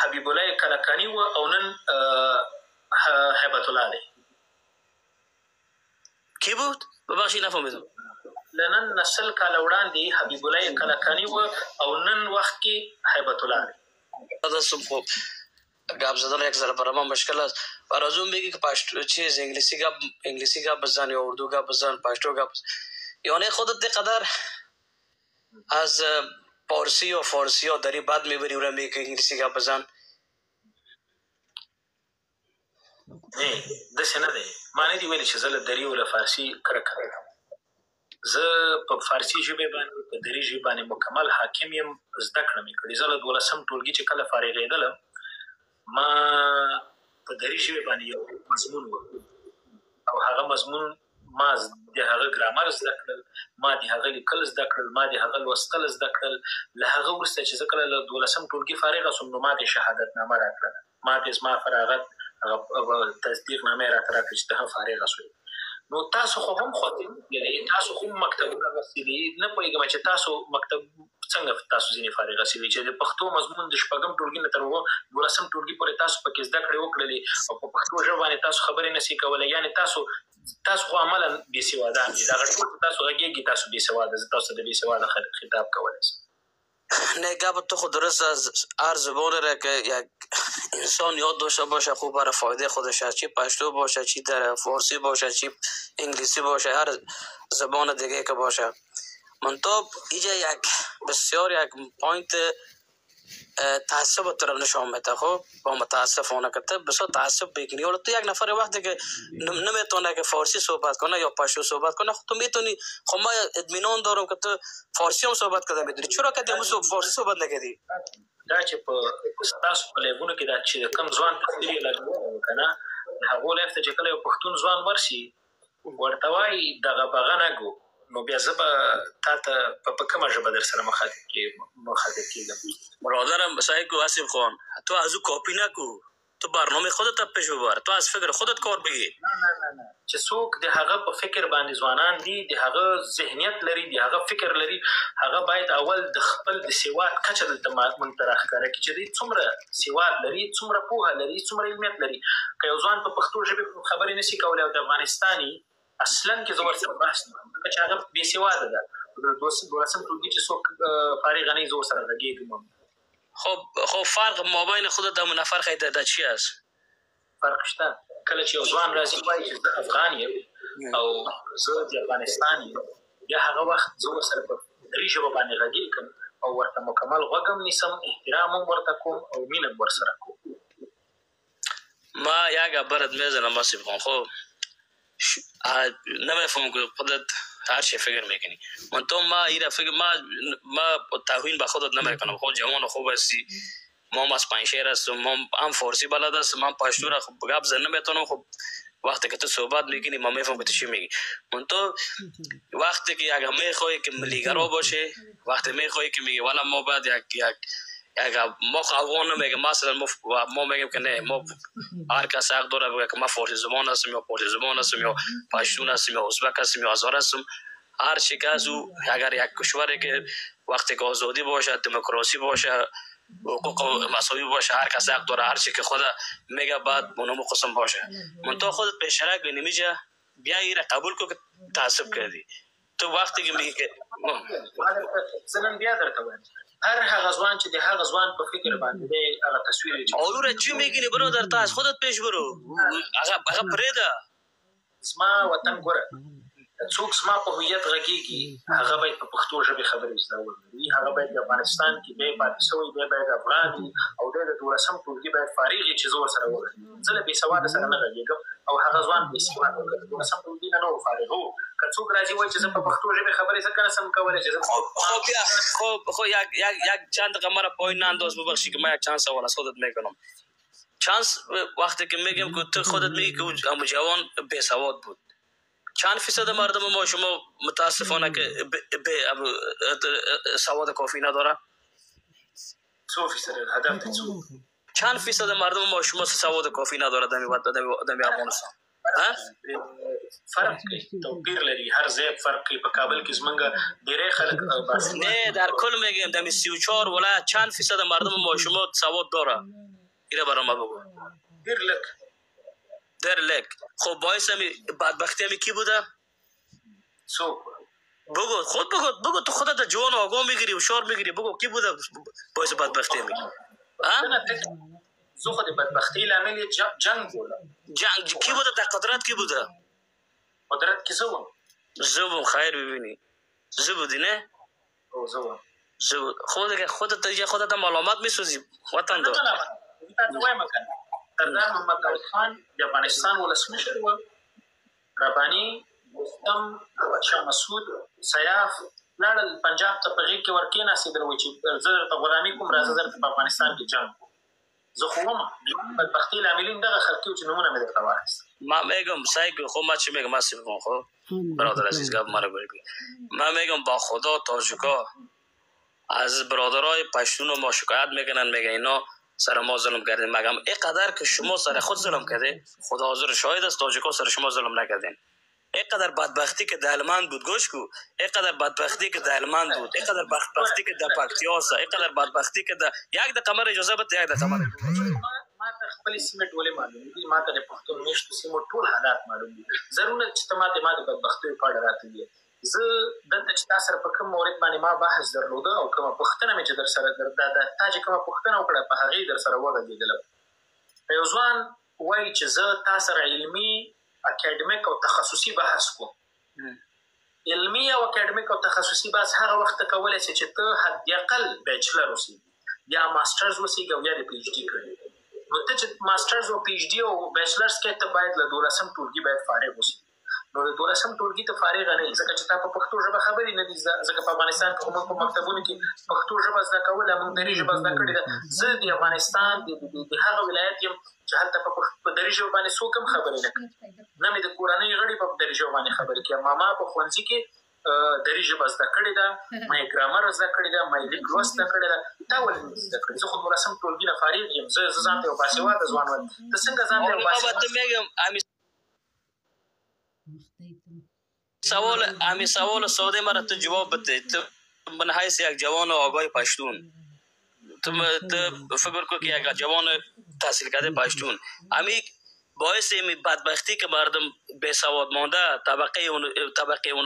حبیب الله کلکاني و او نن هیبت الله دی. کی بود؟ ببخشید نفهمیدم. لنن نسل کاله وړاندې حبیب الله کلکاني و او نن وخت کې هیبت الله دی. دستم خوب گپ زدن یک ذره برای من مشکل است و آرزو میگه که پشتو چیز انگلیسی گپ بزن یا اردو گپ بزن، پشتو گپ بزن. یعنی خودت قدر از پارسی و فارسی ها داری بد میبری و میگه که انگلیسی گپ بزن. نه داسې نه دی. ما نه دي ویلي چې زه له دري او له فارسي کرکه لرم. زه په فارسي ژبې باندې په دري ژبې باندې مکمل حاکم یم. زده کړه مې کړې. زه له 12 ټولګي چې کله فارغېدلم ما په دري ژبې باندې یو مضمون و او هغه مضمون ما د هغه ګرامر زده کړل، ما د هغه لیکل زده کړل، ما د هغه لوستل زده کړل. له هغه وروسته چې زه کله له 12 ټولګي فارغه شوم نو ما د شهادتنامه راکړله. ما د زما فراغت تصدیق نامه راته راکړه چې ته فارغه شوې. نو تاسو خو هم خاطر تاسو خو مکتبونه رسېدلي. نه پوهېږم چې تاسو مکتب څنګه تاسو ځینې فارغه شوي چې د پښتو مضمون د 4م ټولګي نه تر 12م ټولګي پورې تاسو پکې زده کړې وکړلې او په پښتو ژبه باندې تاسو خبرې نشئ کولی. یعنې تاسو خو عملا بېسوادان دي. دغه ټول تاسو غږېږي تاسو بېسواده. زه تاسو ته د بېسواده خطاب کولی شم. نه گپ تو خود درست از هر زبان را که یک انسان یاد داشته باشه خوب برای فایده خودش است، چی پشتو باشه، چی در فارسی باشه، چی انگلیسی باشه، هر زبان دیگه که باشه. من تو اینجا یک بسیار یک پوینت تعصب طرف نشان میده. خب با متاسفانه که تو بسیار تعصب بگیری ولی تو یک نفر وقتی که نمیتونه که فارسی صحبت کنه یا پشتو صحبت کنه خب تو میتونی. خب ما اطمینان دارم که تو فارسی هم صحبت کرده میتونی. چرا که دمو فارسی صحبت نکردی؟ دا چې په تاسو په لیبونو کې دا چې کوم ځوان تصویر یې لګوي کنه هغه لفته چې کله یو پښتون ځوان ورشي ورته وایي دغه بغنه نو بیا زه به تا ته په کومه ژبه در سره مخاطب کېږم. برادرم سعید آصف خان تو از او کاپی نکو. تو برنامه خودت پیش ببر. تو از فکر خودت کار بگیر. نه چې څوک د هغه په فکر باندې ځوانان دي، د هغه ذهنیت لري، د هغه فکر لري، هغه باید اول د خپل د سواد کچه دلته موږ ته راښکاره کړي چې دوی څومره سواد لري، څومره پوهه لري، څومره علمیت لري. که یو ځوان په پښتو ژبې خبرې نشي کولی او د افغانستاني اصلا کې زه ورسره بحث نه کوم ځکه چې هغه بېسواده ده. د 12م ټولګي چې څوک فارغه نه وي زه ورسره غږېږم. خب فرق ما بین خودت او نفر خیلی دا چی است؟ فرق شته. کله چې یو ځوان راځي وایي چې زه افغان یم او زه د افغانستان یم بیا هغه وخت زه ورسره په دري ژبه باندې غږېږم او ورته مکمل غوږ هم نیسم، احترام هم ورته کوم او مینه هم ورسره کوم. ما یک برات میزنم آصف خان. خب نمیفهم که خودت هر چی فکر میکنی. من تو ما ایره فکر ما توهین به خودت نمیکنم. خود جوان خوب هستی. ما از پنجشیر هستم. ما هم فارسی بلد هستم. من پشتو را گپ زدن نمیتونم. خب وقتی که تو صحبت میکنی من میفهم که تو چی میگی. من تو وقتی که اگه میخوای که ملیگرا باشه، وقتی میخوای که میگی والا ما بعد یک ما افغان نمیگم، مثلا ما میگیم که نه ما هر کس حق داره بگه که ما فارسی زبان هستم یا پارسی زبان هستم یا پشتون هستم یا ازبک هستم یا هزار هستم. هر چی که از او اگر یک کشوری که وقتی که آزادی باشه، دموکراسی باشه، حقوق مساوی باشه، هر کس حق داره هر چی که خود میگه بعد منو قسم باشه. من تو خودت پیشرک نمیجه بیا ایره قبول کو که تعصب کردی. تو وقتی که میگی که زنن بیا درته وایم هر هغه ځوان چې د هغه ځوان په فکر باندې دی هغه تصویر یې اولوره چی میگینی برادر تا از خودت پیش برو. هغه پرېده زما وطن ګوره څوک زما په هویت غږېږي هغه باید په پښتو ژبې خبرې زده ولري. هغه باید د افغانستان کې دی پاتې شوی دی، باید افغان وي او دی د 12م ټولګي باید فارغ وي چې زه ورسره وغږېږم. زه له بېسواده سره نه غږېږم او هغه ځوان بېسواده و که د 12م ټولګي نه و فارغ و. که څوک راځي وایي چې زه په پښتو ژبې خبرې ځکه نشم کولی چې خب یک چند دقیقه مرا پایین نانداز ببخشی که من یک چند سوال از خودت میکنم. چند وقتی که میگم که تو خودت میگی که اون جوان بېسواد بود، چند فیصد مردم ما شما متاسفانه که سواد کافی نداره؟ 100% هدف ته څو چند فیصد مردم ما شما سواد کافی نداره دمی افغانستان؟ فرق کوي، توپیر لري، هر ځای فرق کوي. په کابل کې زمونږ ډېری خلک نه در کل میگم دمی 34 ولایت چند فیصد مردم ما شما سواد داره؟ ایره برای ما بگو. دیر لک در لک. خب باعث همی بدبختی همی کی بوده؟ سوک بگو خود بگو تو خودت جوان و آگاه میگیری و شعار میگیری، بگو کی بوده باعث بدبختی همی؟ زو خود بدبختی لعمل جنگ بوده. جنگ کی بوده؟ در قدرت کی بوده؟ قدرت کی زبون خیر ببینی زو بودی نه؟ زو خودت معلومات میسوزی وطن دار. سردار محمد داود خان د افغانستان ولسمشر و رباني رستم شاه مسعود سیاف لاړل پنجاب ته په غېږ کې ورکېناستېدل وایي چې زه درته غلامي کوم راځه زه درته په افغانستان کې جنګ زه خو وم بدبختي لاملین دغه خلقي و چې نومونه مې درته واخیست. ما میگم سعی خب ما چی میگم هستی بکن خب برادر عزیز گفت مرا بگی ما میگم با خدا تاجیکا از برادرای پشتون ما شکایت میکنن میگن اینا سر ما ظلم کردین. مگم اینقدر که شما سر خود ظلم کرده خدا حاضر شاهد است تاجیکا سر شما ظلم نکردین. اینقدر بدبختی که در هلمند بود گوش کو، اینقدر بدبختی که در هلمند بود، اینقدر بدبختی که در پکتیا است، اینقدر بدبختی که در یک د قمر اجازه بده یک د قمر ما ته خپل سیمه ټولې معلوم دي، ما ته د پښتون میشتو سیمو ټول حالات معلوم دي. ضرور نه چې ته ما د بدبختیو په اړه راته وایې. زه دلته چې تا سره په کوم مورد باندې ما بحث درلوده او کومه پوښتنه مې چې در سره تا چې کومه پوښتنه وکړه په هغې در سره وغږېدلم. یو ځوان وایي چې زه تا سره علمي اکیډمیک او تخصصي بحث کوم. علمي او اکیډمیک او تخصصي بحث هغه وخت ته کولی شې چې ته حداقل بیچلر اوسېږي یا ماسټرز اوسېږي او یا د پي ایچ ډي کړې. نو ته چې ماسټرز او پي ایچ ډي او بیچلرز کې ته باید له 12 ټولګي باید فارغ اوسې. نو د 12 ټولګي ته فارغ نه یې ځکه چې تا په پښتو ژبه خبرې نه دي زده. ځکه په افغانستان کې موږ په مکتبونو کې پښتو ژبه زده کوله، موږ دري ژبه زده کړې ده. زه د افغانستان د هغه ولایت یم چې هلته په دري ژبه باندې څوک هم خبرې نه کوي. نه مې د کورنۍ غړي په دري ژبه باندې خبرې کوي. ماما په ښوونځي کې دري ژبه زده کړې ده، ما یې ګرامر زده کړې ده، ما یې لیک لوست زده کړې ده. تا ولې نه زده کړې؟ زه خو 12 ټولګي نه فارغ یم. زه ځان ته یو باسواده ځوان وایم. ته څنګه ځان ته یو سوال ساده مرا تو جواب بده. تو من حیث یک جوان آگاه پشتون تو فکر کو که یک جوان تحصیل کرده پشتون امی باعث بدبختی که مردم بے سواد مانده طبقه اون